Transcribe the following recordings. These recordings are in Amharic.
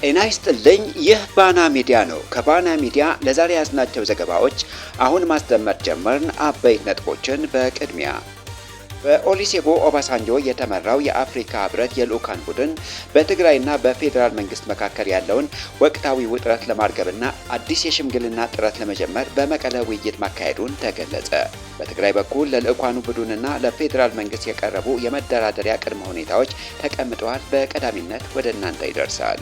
ጤና ይስጥልኝ። ይህ ባና ሚዲያ ነው። ከባና ሚዲያ ለዛሬ ያዝናቸው ዘገባዎች አሁን ማስደመጥ ጀመርን። አበይት ነጥቦችን በቅድሚያ በኦሉሴጉን ኦባሳንጆ የተመራው የአፍሪካ ህብረት የልዑካን ቡድን በትግራይና በፌዴራል መንግስት መካከል ያለውን ወቅታዊ ውጥረት ለማርገብና አዲስ የሽምግልና ጥረት ለመጀመር በመቀለ ውይይት ማካሄዱን ተገለጸ። በትግራይ በኩል ለልዑካኑ ቡድንና ለፌዴራል መንግስት የቀረቡ የመደራደሪያ ቅድመ ሁኔታዎች ተቀምጠዋል። በቀዳሚነት ወደ እናንተ ይደርሳል።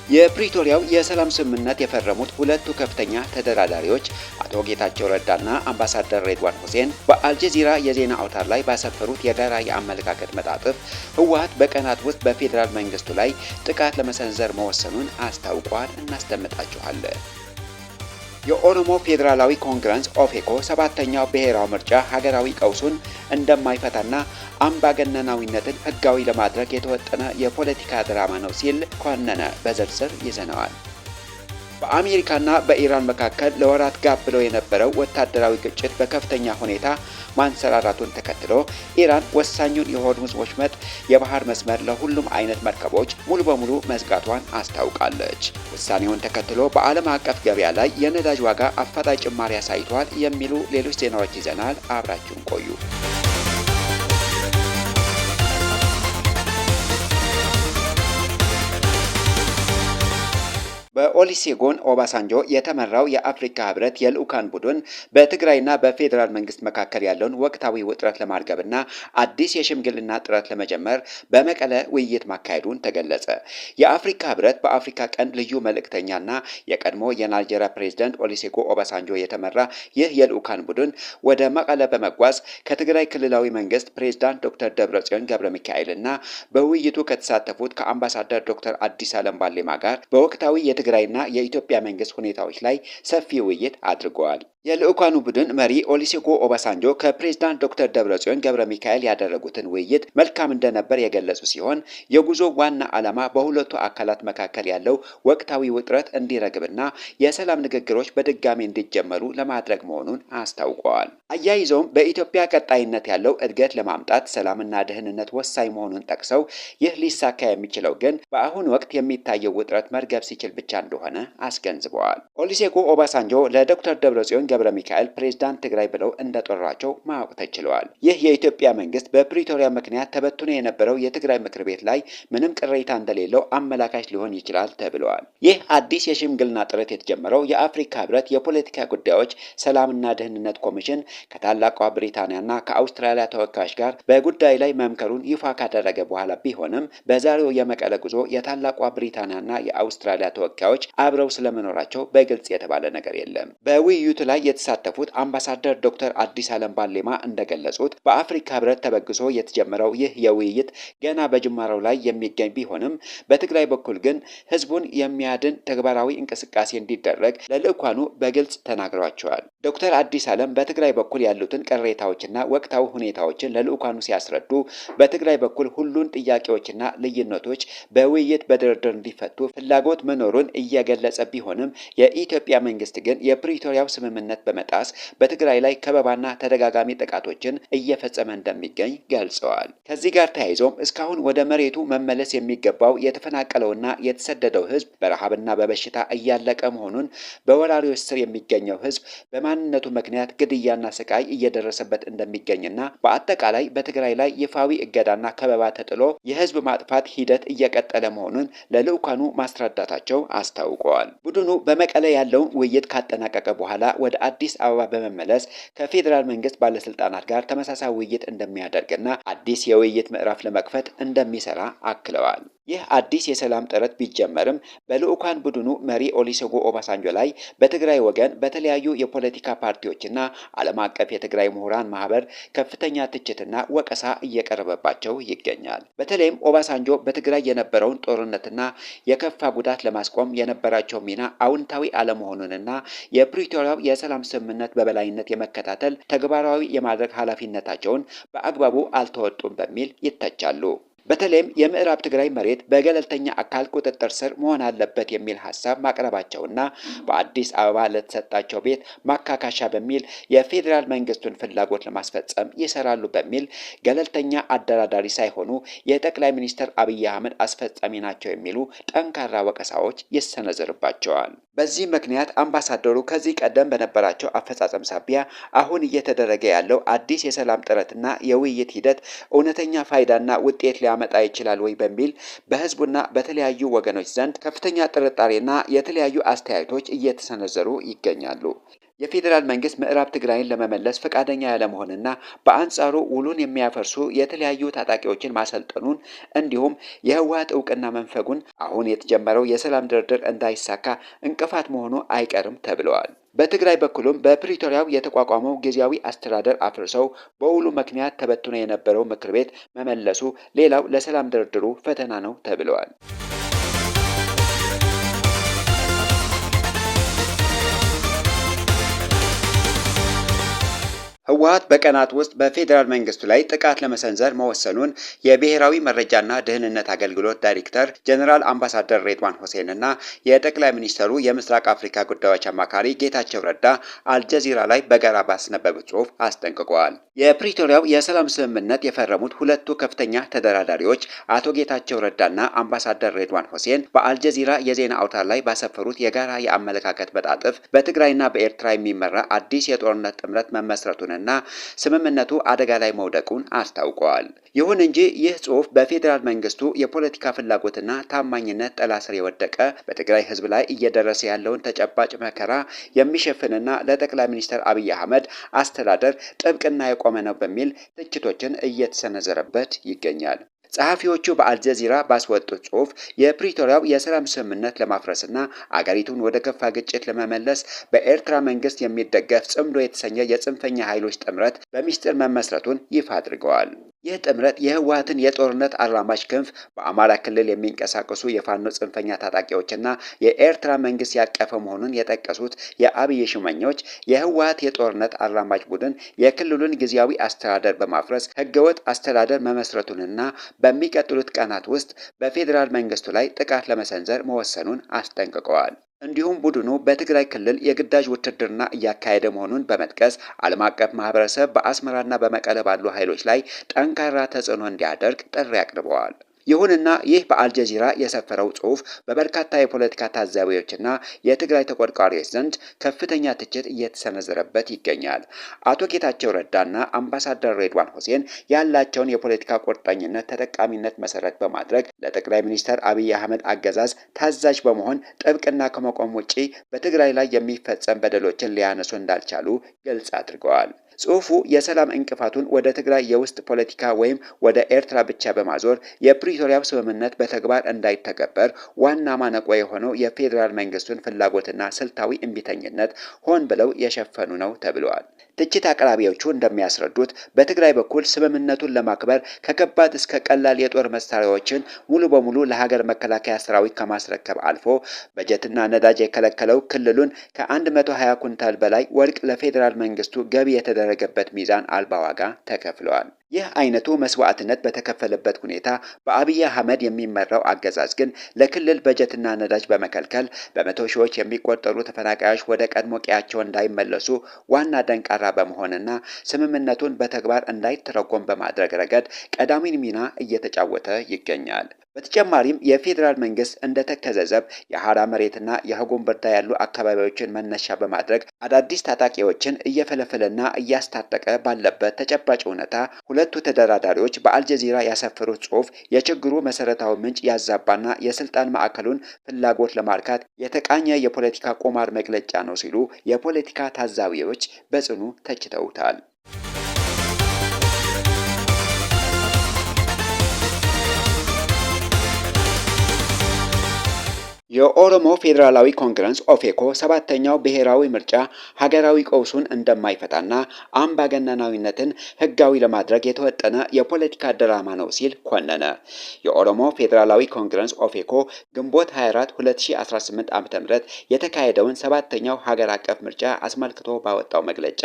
የፕሪቶሪያው የሰላም ስምምነት የፈረሙት ሁለቱ ከፍተኛ ተደራዳሪዎች አቶ ጌታቸው ረዳና አምባሳደር ሬድዋን ሁሴን በአልጀዚራ የዜና አውታር ላይ ባሰፈሩት የጋራ የአመለካከት መጣጥፍ ህወሓት በቀናት ውስጥ በፌዴራል መንግስቱ ላይ ጥቃት ለመሰንዘር መወሰኑን አስታውቋል። እናስደምጣችኋለን። የኦሮሞ ፌዴራላዊ ኮንግረስ ኦፌኮ ሰባተኛው ብሔራዊ ምርጫ ሀገራዊ ቀውሱን እንደማይፈታና አምባገነናዊነትን ህጋዊ ለማድረግ የተወጠነ የፖለቲካ ድራማ ነው ሲል ኮነነ። በዝርዝር ይዘነዋል። በአሜሪካና በኢራን መካከል ለወራት ጋብ ብሎ የነበረው ወታደራዊ ግጭት በከፍተኛ ሁኔታ ማንሰራራቱን ተከትሎ ኢራን ወሳኙን የሆርሙዝ ወሽመጥ የባህር መስመር ለሁሉም አይነት መርከቦች ሙሉ በሙሉ መዝጋቷን አስታውቃለች። ውሳኔውን ተከትሎ በዓለም አቀፍ ገበያ ላይ የነዳጅ ዋጋ አፋጣኝ ጭማሪ አሳይቷል የሚሉ ሌሎች ዜናዎች ይዘናል። አብራችሁን ቆዩ። በኦሉሴጉን ኦባሳንጆ የተመራው የአፍሪካ ህብረት የልዑካን ቡድን በትግራይና በፌዴራል መንግስት መካከል ያለውን ወቅታዊ ውጥረት ለማርገብና አዲስ የሽምግልና ጥረት ለመጀመር በመቀለ ውይይት ማካሄዱን ተገለጸ። የአፍሪካ ህብረት በአፍሪካ ቀንድ ልዩ መልእክተኛና የቀድሞ የናይጄሪያ ፕሬዝዳንት ኦሉሴጉን ኦባሳንጆ የተመራ ይህ የልዑካን ቡድን ወደ መቀለ በመጓዝ ከትግራይ ክልላዊ መንግስት ፕሬዝዳንት ዶክተር ደብረጽዮን ገብረ ሚካኤልና በውይይቱ ከተሳተፉት ከአምባሳደር ዶክተር አዲስ አለም ባሌማ ጋር በወቅታዊ የትግራይና የኢትዮጵያ መንግስት ሁኔታዎች ላይ ሰፊ ውይይት አድርገዋል። የልዑካኑ ቡድን መሪ ኦሉሴጉን ኦባሳንጆ ከፕሬዝዳንት ዶክተር ደብረጽዮን ገብረ ሚካኤል ያደረጉትን ውይይት መልካም እንደነበር የገለጹ ሲሆን የጉዞ ዋና ዓላማ በሁለቱ አካላት መካከል ያለው ወቅታዊ ውጥረት እንዲረግብና የሰላም ንግግሮች በድጋሚ እንዲጀመሩ ለማድረግ መሆኑን አስታውቀዋል። አያይዘውም በኢትዮጵያ ቀጣይነት ያለው እድገት ለማምጣት ሰላምና ደህንነት ወሳኝ መሆኑን ጠቅሰው ይህ ሊሳካ የሚችለው ግን በአሁኑ ወቅት የሚታየው ውጥረት መርገብ ሲችል ብቻ እንደሆነ አስገንዝበዋል። ኦሉሴጉን ኦባሳንጆ ለዶክተር ደብረጽዮን ገብረ ሚካኤል ፕሬዝዳንት ትግራይ ብለው እንደጠሯቸው ማወቅ ተችሏል። ይህ የኢትዮጵያ መንግስት በፕሪቶሪያ ምክንያት ተበትኖ የነበረው የትግራይ ምክር ቤት ላይ ምንም ቅሬታ እንደሌለው አመላካች ሊሆን ይችላል ተብለዋል። ይህ አዲስ የሽምግልና ጥረት የተጀመረው የአፍሪካ ህብረት የፖለቲካ ጉዳዮች ሰላምና ደህንነት ኮሚሽን ከታላቋ ብሪታንያና ከአውስትራሊያ ተወካዮች ጋር በጉዳይ ላይ መምከሩን ይፋ ካደረገ በኋላ ቢሆንም በዛሬው የመቀለ ጉዞ የታላቋ ብሪታንያና የአውስትራሊያ ተወካዮች አብረው ስለመኖራቸው በግልጽ የተባለ ነገር የለም። በውይይቱ ላይ የተሳተፉት አምባሳደር ዶክተር አዲስ አለም ባሌማ እንደገለጹት በአፍሪካ ህብረት ተበግሶ የተጀመረው ይህ የውይይት ገና በጅማሬው ላይ የሚገኝ ቢሆንም በትግራይ በኩል ግን ህዝቡን የሚያድን ተግባራዊ እንቅስቃሴ እንዲደረግ ለልዑካኑ በግልጽ ተናግረዋቸዋል። ዶክተር አዲስ አለም በትግራይ በኩል ያሉትን ቅሬታዎችና ወቅታዊ ሁኔታዎችን ለልዑካኑ ሲያስረዱ በትግራይ በኩል ሁሉን ጥያቄዎችና ልዩነቶች በውይይት በድርድር እንዲፈቱ ፍላጎት መኖሩን እየገለጸ ቢሆንም የኢትዮጵያ መንግስት ግን የፕሪቶሪያው ስምምነት በመጣስ በትግራይ ላይ ከበባና ተደጋጋሚ ጥቃቶችን እየፈጸመ እንደሚገኝ ገልጸዋል። ከዚህ ጋር ተያይዞም እስካሁን ወደ መሬቱ መመለስ የሚገባው የተፈናቀለውና የተሰደደው ህዝብ በረሃብና በበሽታ እያለቀ መሆኑን፣ በወራሪዎች ስር የሚገኘው ህዝብ በማንነቱ ምክንያት ግድያና ስቃይ እየደረሰበት እንደሚገኝና በአጠቃላይ በትግራይ ላይ ይፋዊ እገዳና ከበባ ተጥሎ የህዝብ ማጥፋት ሂደት እየቀጠለ መሆኑን ለልዑካኑ ማስረዳታቸው አስታውቀዋል። ቡድኑ በመቀለ ያለውን ውይይት ካጠናቀቀ በኋላ ወደ አዲስ አበባ በመመለስ ከፌዴራል መንግስት ባለስልጣናት ጋር ተመሳሳይ ውይይት እንደሚያደርግና አዲስ የውይይት ምዕራፍ ለመክፈት እንደሚሰራ አክለዋል። ይህ አዲስ የሰላም ጥረት ቢጀመርም በልዑካን ቡድኑ መሪ ኦሉሴጉን ኦባሳንጆ ላይ በትግራይ ወገን በተለያዩ የፖለቲካ ፓርቲዎችና ዓለም አቀፍ የትግራይ ምሁራን ማህበር ከፍተኛ ትችትና ወቀሳ እየቀረበባቸው ይገኛል። በተለይም ኦባሳንጆ በትግራይ የነበረውን ጦርነትና የከፋ ጉዳት ለማስቆም የነበራቸው ሚና አዎንታዊ አለመሆኑንና የፕሪቶሪያው የሰላም ስምምነት በበላይነት የመከታተል ተግባራዊ የማድረግ ኃላፊነታቸውን በአግባቡ አልተወጡም በሚል ይተቻሉ። በተለይም የምዕራብ ትግራይ መሬት በገለልተኛ አካል ቁጥጥር ስር መሆን አለበት የሚል ሀሳብ ማቅረባቸውና በአዲስ አበባ ለተሰጣቸው ቤት ማካካሻ በሚል የፌዴራል መንግስቱን ፍላጎት ለማስፈጸም ይሰራሉ በሚል ገለልተኛ አደራዳሪ ሳይሆኑ የጠቅላይ ሚኒስትር አብይ አህመድ አስፈጻሚ ናቸው የሚሉ ጠንካራ ወቀሳዎች ይሰነዘርባቸዋል። በዚህ ምክንያት አምባሳደሩ ከዚህ ቀደም በነበራቸው አፈጻጸም ሳቢያ አሁን እየተደረገ ያለው አዲስ የሰላም ጥረትና የውይይት ሂደት እውነተኛ ፋይዳና ውጤት ሊያመጣ ይችላል ወይ በሚል በህዝቡና በተለያዩ ወገኖች ዘንድ ከፍተኛ ጥርጣሬና የተለያዩ አስተያየቶች እየተሰነዘሩ ይገኛሉ። የፌዴራል መንግስት ምዕራብ ትግራይን ለመመለስ ፈቃደኛ ያለመሆንና በአንጻሩ ውሉን የሚያፈርሱ የተለያዩ ታጣቂዎችን ማሰልጠኑን እንዲሁም የህወሓት እውቅና መንፈጉን አሁን የተጀመረው የሰላም ድርድር እንዳይሳካ እንቅፋት መሆኑ አይቀርም ተብለዋል። በትግራይ በኩልም በፕሪቶሪያው የተቋቋመው ጊዜያዊ አስተዳደር አፍርሰው በውሉ ምክንያት ተበትኖ የነበረው ምክር ቤት መመለሱ ሌላው ለሰላም ድርድሩ ፈተና ነው ተብለዋል። ህወሓት በቀናት ውስጥ በፌዴራል መንግስቱ ላይ ጥቃት ለመሰንዘር መወሰኑን የብሔራዊ መረጃና ደህንነት አገልግሎት ዳይሬክተር ጀነራል አምባሳደር ሬድዋን ሁሴን እና የጠቅላይ ሚኒስትሩ የምስራቅ አፍሪካ ጉዳዮች አማካሪ ጌታቸው ረዳ አልጀዚራ ላይ በጋራ ባስነበቡት ጽሑፍ አስጠንቅቀዋል። የፕሪቶሪያው የሰላም ስምምነት የፈረሙት ሁለቱ ከፍተኛ ተደራዳሪዎች አቶ ጌታቸው ረዳና አምባሳደር ሬድዋን ሁሴን በአልጀዚራ የዜና አውታር ላይ ባሰፈሩት የጋራ የአመለካከት መጣጥፍ በትግራይና በኤርትራ የሚመራ አዲስ የጦርነት ጥምረት መመስረቱን እና ስምምነቱ አደጋ ላይ መውደቁን አስታውቀዋል። ይሁን እንጂ ይህ ጽሑፍ በፌዴራል መንግስቱ የፖለቲካ ፍላጎትና ታማኝነት ጥላ ስር የወደቀ በትግራይ ህዝብ ላይ እየደረሰ ያለውን ተጨባጭ መከራ የሚሸፍንና ለጠቅላይ ሚኒስትር አብይ አህመድ አስተዳደር ጥብቅና የቆመ ነው በሚል ትችቶችን እየተሰነዘረበት ይገኛል። ጸሐፊዎቹ በአልጀዚራ ባስወጡት ጽሑፍ የፕሪቶሪያው የሰላም ስምምነት ለማፍረስና አገሪቱን ወደ ከፋ ግጭት ለመመለስ በኤርትራ መንግስት የሚደገፍ ጽምዶ የተሰኘ የጽንፈኛ ኃይሎች ጥምረት በሚስጥር መመስረቱን ይፋ አድርገዋል። ይህ ጥምረት የህወሓትን የጦርነት አራማጅ ክንፍ በአማራ ክልል የሚንቀሳቀሱ የፋኖ ጽንፈኛ ታጣቂዎችና የኤርትራ መንግስት ያቀፈ መሆኑን የጠቀሱት የአብይ ሹመኞች የህወሓት የጦርነት አራማጅ ቡድን የክልሉን ጊዜያዊ አስተዳደር በማፍረስ ህገወጥ አስተዳደር መመስረቱንና በሚቀጥሉት ቀናት ውስጥ በፌዴራል መንግስቱ ላይ ጥቃት ለመሰንዘር መወሰኑን አስጠንቅቀዋል። እንዲሁም ቡድኑ በትግራይ ክልል የግዳጅ ውትድርና እያካሄደ መሆኑን በመጥቀስ ዓለም አቀፍ ማህበረሰብ በአስመራና በመቀለ ባሉ ኃይሎች ላይ ጠንካራ ተጽዕኖ እንዲያደርግ ጥሪ አቅርበዋል። ይሁንና ይህ በአልጀዚራ የሰፈረው ጽሑፍ በበርካታ የፖለቲካ ታዛቢዎችና የትግራይ ተቆርቋሪዎች ዘንድ ከፍተኛ ትችት እየተሰነዘረበት ይገኛል። አቶ ጌታቸው ረዳና አምባሳደር ሬድዋን ሁሴን ያላቸውን የፖለቲካ ቁርጠኝነት ተጠቃሚነት መሰረት በማድረግ ለጠቅላይ ሚኒስትር አብይ አህመድ አገዛዝ ታዛዥ በመሆን ጥብቅና ከመቆም ውጪ በትግራይ ላይ የሚፈጸም በደሎችን ሊያነሱ እንዳልቻሉ ግልጽ አድርገዋል። ጽሑፉ የሰላም እንቅፋቱን ወደ ትግራይ የውስጥ ፖለቲካ ወይም ወደ ኤርትራ ብቻ በማዞር የፕሪቶሪያው ስምምነት በተግባር እንዳይተገበር ዋና ማነቆ የሆነው የፌዴራል መንግስቱን ፍላጎትና ስልታዊ እምቢተኝነት ሆን ብለው የሸፈኑ ነው ተብለዋል። ትችት አቅራቢዎቹ እንደሚያስረዱት በትግራይ በኩል ስምምነቱን ለማክበር ከከባድ እስከ ቀላል የጦር መሳሪያዎችን ሙሉ በሙሉ ለሀገር መከላከያ ሰራዊት ከማስረከብ አልፎ በጀትና ነዳጅ የከለከለው ክልሉን ከ120 ኩንታል በላይ ወርቅ ለፌዴራል መንግስቱ ገቢ የተደረገበት ሚዛን አልባ ዋጋ ተከፍለዋል። ይህ አይነቱ መስዋዕትነት በተከፈለበት ሁኔታ በአብይ አህመድ የሚመራው አገዛዝ ግን ለክልል በጀትና ነዳጅ በመከልከል በመቶ ሺዎች የሚቆጠሩ ተፈናቃዮች ወደ ቀድሞ ቀያቸው እንዳይመለሱ ዋና ደንቃራ በመሆንና ስምምነቱን በተግባር እንዳይተረጎም በማድረግ ረገድ ቀዳሚውን ሚና እየተጫወተ ይገኛል። በተጨማሪም የፌዴራል መንግስት እንደ ተከዘ ዘብ የሐራ መሬትና የሀጎንበርዳ ያሉ አካባቢዎችን መነሻ በማድረግ አዳዲስ ታጣቂዎችን እየፈለፈለና እያስታጠቀ ባለበት ተጨባጭ እውነታ ሁለቱ ተደራዳሪዎች በአልጀዚራ ያሰፈሩት ጽሑፍ የችግሩ መሰረታዊ ምንጭ ያዛባና የስልጣን ማዕከሉን ፍላጎት ለማርካት የተቃኘ የፖለቲካ ቁማር መግለጫ ነው ሲሉ የፖለቲካ ታዛቢዎች በጽኑ ተችተውታል። የኦሮሞ ፌዴራላዊ ኮንግረስ ኦፌኮ ሰባተኛው ብሔራዊ ምርጫ ሀገራዊ ቀውሱን እንደማይፈታና አምባገነናዊነትን ሕጋዊ ለማድረግ የተወጠነ የፖለቲካ ድራማ ነው ሲል ኮነነ። የኦሮሞ ፌዴራላዊ ኮንግረስ ኦፌኮ ግንቦት 24 2018 ዓ.ም የተካሄደውን ሰባተኛው ሀገር አቀፍ ምርጫ አስመልክቶ ባወጣው መግለጫ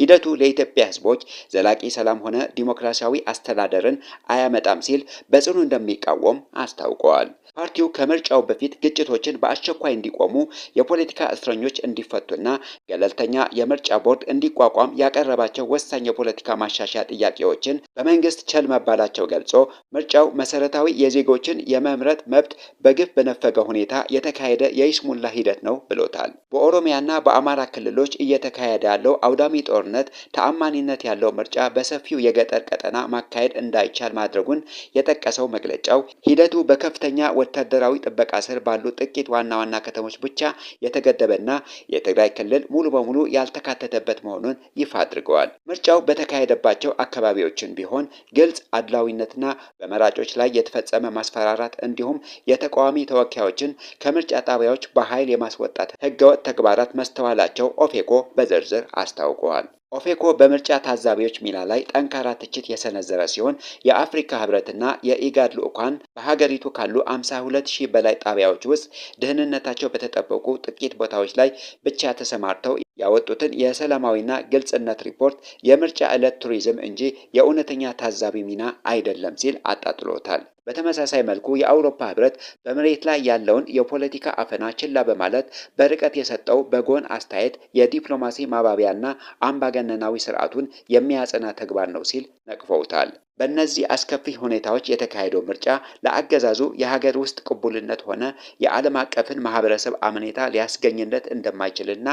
ሂደቱ ለኢትዮጵያ ሕዝቦች ዘላቂ ሰላም ሆነ ዲሞክራሲያዊ አስተዳደርን አያመጣም ሲል በጽኑ እንደሚቃወም አስታውቀዋል። ፓርቲው ከምርጫው በፊት ግጭቶችን በአስቸኳይ እንዲቆሙ፣ የፖለቲካ እስረኞች እንዲፈቱና ገለልተኛ የምርጫ ቦርድ እንዲቋቋም ያቀረባቸው ወሳኝ የፖለቲካ ማሻሻያ ጥያቄዎችን በመንግስት ቸል መባላቸው ገልጾ ምርጫው መሰረታዊ የዜጎችን የመምረጥ መብት በግፍ በነፈገ ሁኔታ የተካሄደ የይስሙላ ሂደት ነው ብሎታል። በኦሮሚያና በአማራ ክልሎች እየተካሄደ ያለው አውዳሚ ጦርነት ተአማኒነት ያለው ምርጫ በሰፊው የገጠር ቀጠና ማካሄድ እንዳይቻል ማድረጉን የጠቀሰው መግለጫው ሂደቱ በከፍተኛ ወታደራዊ ጥበቃ ስር ባሉ ጥቂት ዋና ዋና ከተሞች ብቻ የተገደበና የትግራይ ክልል ሙሉ በሙሉ ያልተካተተበት መሆኑን ይፋ አድርገዋል። ምርጫው በተካሄደባቸው አካባቢዎችን ቢሆን ግልጽ አድላዊነትና በመራጮች ላይ የተፈጸመ ማስፈራራት እንዲሁም የተቃዋሚ ተወካዮችን ከምርጫ ጣቢያዎች በኃይል የማስወጣት ህገወጥ ተግባራት መስተዋላቸው ኦፌኮ በዝርዝር አስታውቀዋል። ኦፌኮ በምርጫ ታዛቢዎች ሚና ላይ ጠንካራ ትችት የሰነዘረ ሲሆን የአፍሪካ ህብረትና የኢጋድ ልዑካን በሀገሪቱ ካሉ 52,000 በላይ ጣቢያዎች ውስጥ ደህንነታቸው በተጠበቁ ጥቂት ቦታዎች ላይ ብቻ ተሰማርተው ያወጡትን የሰላማዊና ግልጽነት ሪፖርት የምርጫ ዕለት ቱሪዝም እንጂ የእውነተኛ ታዛቢ ሚና አይደለም ሲል አጣጥሎታል። በተመሳሳይ መልኩ የአውሮፓ ህብረት በመሬት ላይ ያለውን የፖለቲካ አፈና ችላ በማለት በርቀት የሰጠው በጎን አስተያየት የዲፕሎማሲ ማባቢያና አምባገነናዊ ስርዓቱን የሚያጸና ተግባር ነው ሲል ነቅፈውታል። በእነዚህ አስከፊ ሁኔታዎች የተካሄደው ምርጫ ለአገዛዙ የሀገር ውስጥ ቅቡልነት ሆነ የዓለም አቀፍን ማህበረሰብ አመኔታ ሊያስገኝለት እንደማይችልና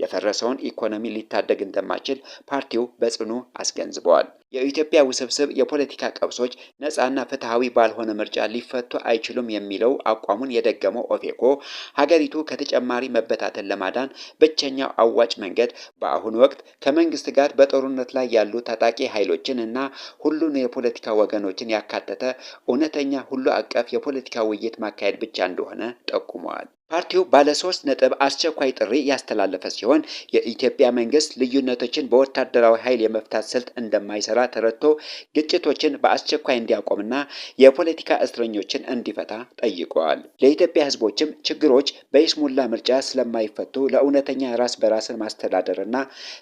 የፈረሰውን ኢኮኖሚ ሊታደግ እንደማይችል ፓርቲው በጽኑ አስገንዝበዋል። የኢትዮጵያ ውስብስብ የፖለቲካ ቀውሶች ነፃና ፍትሐዊ ባልሆነ ምርጫ ሊፈቱ አይችሉም የሚለው አቋሙን የደገመው ኦፌኮ ሀገሪቱ ከተጨማሪ መበታተን ለማዳን ብቸኛው አዋጭ መንገድ በአሁኑ ወቅት ከመንግስት ጋር በጦርነት ላይ ያሉ ታጣቂ ኃይሎችን እና ሁሉን የፖለቲካ ወገኖችን ያካተተ እውነተኛ ሁሉ አቀፍ የፖለቲካ ውይይት ማካሄድ ብቻ እንደሆነ ጠቁመዋል። ፓርቲው ባለ 3 ነጥብ አስቸኳይ ጥሪ ያስተላለፈ ሲሆን የኢትዮጵያ መንግስት ልዩነቶችን በወታደራዊ ኃይል የመፍታት ስልት እንደማይሰራ ተረድቶ ግጭቶችን በአስቸኳይ እንዲያቆምና የፖለቲካ እስረኞችን እንዲፈታ ጠይቀዋል። ለኢትዮጵያ ሕዝቦችም ችግሮች በይስሙላ ምርጫ ስለማይፈቱ ለእውነተኛ ራስ በራስን ማስተዳደርና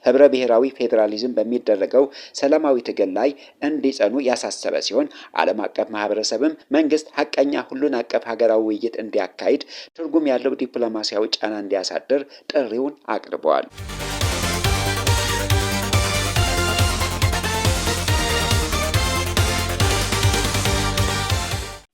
ህብረ ብሔራዊ ፌዴራሊዝም በሚደረገው ሰላማዊ ትግል ላይ እንዲጸኑ ያሳሰበ ሲሆን ዓለም አቀፍ ማህበረሰብም መንግስት ሀቀኛ ሁሉን አቀፍ ሀገራዊ ውይይት እንዲያካሂድ ትርጉም ያለው ዲፕሎማሲያዊ ጫና እንዲያሳድር ጥሪውን አቅርበዋል።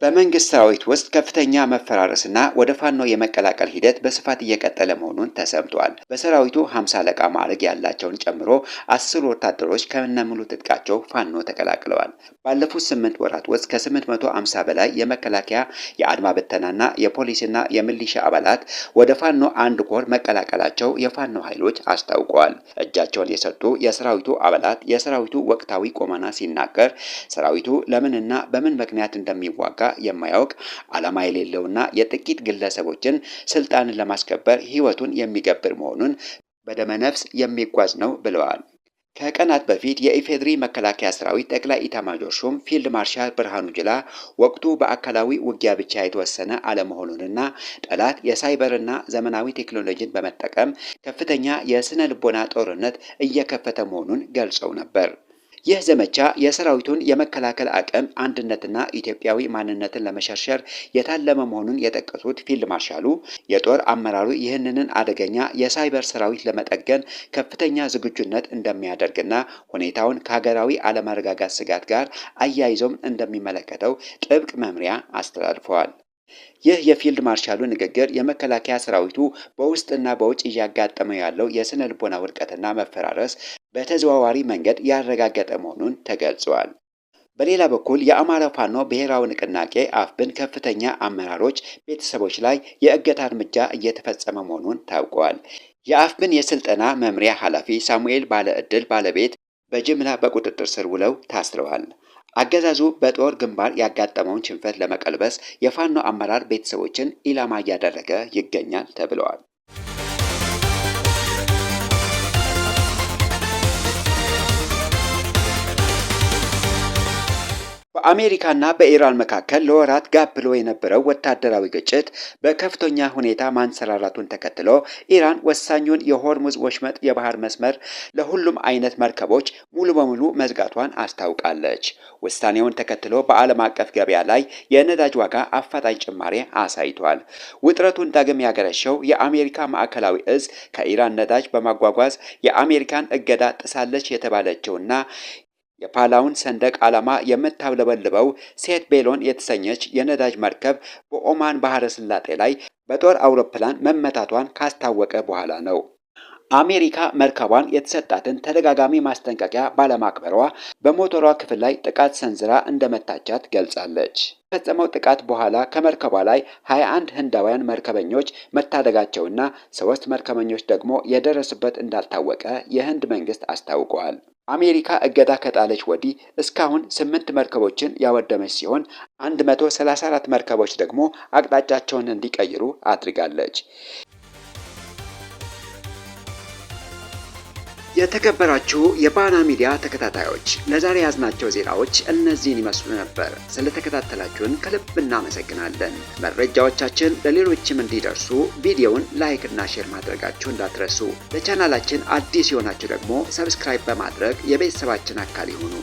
በመንግስት ሰራዊት ውስጥ ከፍተኛ መፈራረስና ወደ ፋኖ የመቀላቀል ሂደት በስፋት እየቀጠለ መሆኑን ተሰምቷል። በሰራዊቱ 50 አለቃ ማዕረግ ያላቸውን ጨምሮ 10 ወታደሮች ከነሙሉ ትጥቃቸው ፋኖ ተቀላቅለዋል። ባለፉት 8 ወራት ውስጥ ከ850 በላይ የመከላከያ የአድማ ብተናና የፖሊስና የሚሊሻ አባላት ወደ ፋኖ አንድ ኮር መቀላቀላቸው የፋኖ ኃይሎች አስታውቀዋል። እጃቸውን የሰጡ የሰራዊቱ አባላት የሰራዊቱ ወቅታዊ ቁመና ሲናገር ሰራዊቱ ለምንና በምን ምክንያት እንደሚዋጋ የማያውቅ ዓላማ የሌለውና የጥቂት ግለሰቦችን ስልጣንን ለማስከበር ህይወቱን የሚገብር መሆኑን በደመነፍስ የሚጓዝ ነው ብለዋል። ከቀናት በፊት የኢፌድሪ መከላከያ ሰራዊት ጠቅላይ ኢታማዦር ሹም ፊልድ ማርሻል ብርሃኑ ጁላ ወቅቱ በአካላዊ ውጊያ ብቻ የተወሰነ አለመሆኑንና ጠላት የሳይበርና ዘመናዊ ቴክኖሎጂን በመጠቀም ከፍተኛ የስነ ልቦና ጦርነት እየከፈተ መሆኑን ገልጸው ነበር። ይህ ዘመቻ የሰራዊቱን የመከላከል አቅም አንድነትና ኢትዮጵያዊ ማንነትን ለመሸርሸር የታለመ መሆኑን የጠቀሱት ፊልድ ማርሻሉ የጦር አመራሩ ይህንን አደገኛ የሳይበር ሰራዊት ለመጠገን ከፍተኛ ዝግጁነት እንደሚያደርግና ሁኔታውን ከሀገራዊ አለመረጋጋት ስጋት ጋር አያይዞም እንደሚመለከተው ጥብቅ መምሪያ አስተላልፈዋል። ይህ የፊልድ ማርሻሉ ንግግር የመከላከያ ሰራዊቱ በውስጥና በውጭ እያጋጠመ ያለው የስነ ልቦና ውድቀትና መፈራረስ በተዘዋዋሪ መንገድ ያረጋገጠ መሆኑን ተገልጿል። በሌላ በኩል የአማራ ፋኖ ብሔራዊ ንቅናቄ አፍብን ከፍተኛ አመራሮች ቤተሰቦች ላይ የእገታ እርምጃ እየተፈጸመ መሆኑን ታውቋል። የአፍብን የስልጠና መምሪያ ኃላፊ ሳሙኤል ባለ ዕድል ባለቤት በጅምላ በቁጥጥር ስር ውለው ታስረዋል። አገዛዙ በጦር ግንባር ያጋጠመውን ሽንፈት ለመቀልበስ የፋኖ አመራር ቤተሰቦችን ኢላማ እያደረገ ይገኛል ተብለዋል። በአሜሪካና በኢራን መካከል ለወራት ጋብ ብሎ የነበረው ወታደራዊ ግጭት በከፍተኛ ሁኔታ ማንሰራራቱን ተከትሎ ኢራን ወሳኙን የሆርሙዝ ወሽመጥ የባህር መስመር ለሁሉም አይነት መርከቦች ሙሉ በሙሉ መዝጋቷን አስታውቃለች። ውሳኔውን ተከትሎ በዓለም አቀፍ ገበያ ላይ የነዳጅ ዋጋ አፋጣኝ ጭማሪ አሳይቷል። ውጥረቱን ዳግም ያገረሸው የአሜሪካ ማዕከላዊ እዝ ከኢራን ነዳጅ በማጓጓዝ የአሜሪካን እገዳ ጥሳለች የተባለችውና የፓላውን ሰንደቅ ዓላማ የምታውለበልበው ሴት ቤሎን የተሰኘች የነዳጅ መርከብ በኦማን ባህረ ሰላጤ ላይ በጦር አውሮፕላን መመታቷን ካስታወቀ በኋላ ነው። አሜሪካ መርከቧን የተሰጣትን ተደጋጋሚ ማስጠንቀቂያ ባለማክበሯ በሞተሯ ክፍል ላይ ጥቃት ሰንዝራ እንደመታቻት ገልጻለች። ከፈጸመው ጥቃት በኋላ ከመርከቧ ላይ 21 ህንዳውያን መርከበኞች መታደጋቸውና 3 መርከበኞች ደግሞ የደረሱበት እንዳልታወቀ የህንድ መንግስት አስታውቋል። አሜሪካ እገዳ ከጣለች ወዲህ እስካሁን 8 መርከቦችን ያወደመች ሲሆን 134 መርከቦች ደግሞ አቅጣጫቸውን እንዲቀይሩ አድርጋለች። የተከበራችሁ የባና ሚዲያ ተከታታዮች ለዛሬ ያዝናቸው ዜናዎች እነዚህን ይመስሉ ነበር። ስለተከታተላችሁን ከልብ እናመሰግናለን። መረጃዎቻችን ለሌሎችም እንዲደርሱ ቪዲዮውን ላይክ እና ሼር ማድረጋችሁ እንዳትረሱ። ለቻናላችን አዲስ የሆናችሁ ደግሞ ሰብስክራይብ በማድረግ የቤተሰባችን አካል ይሁኑ።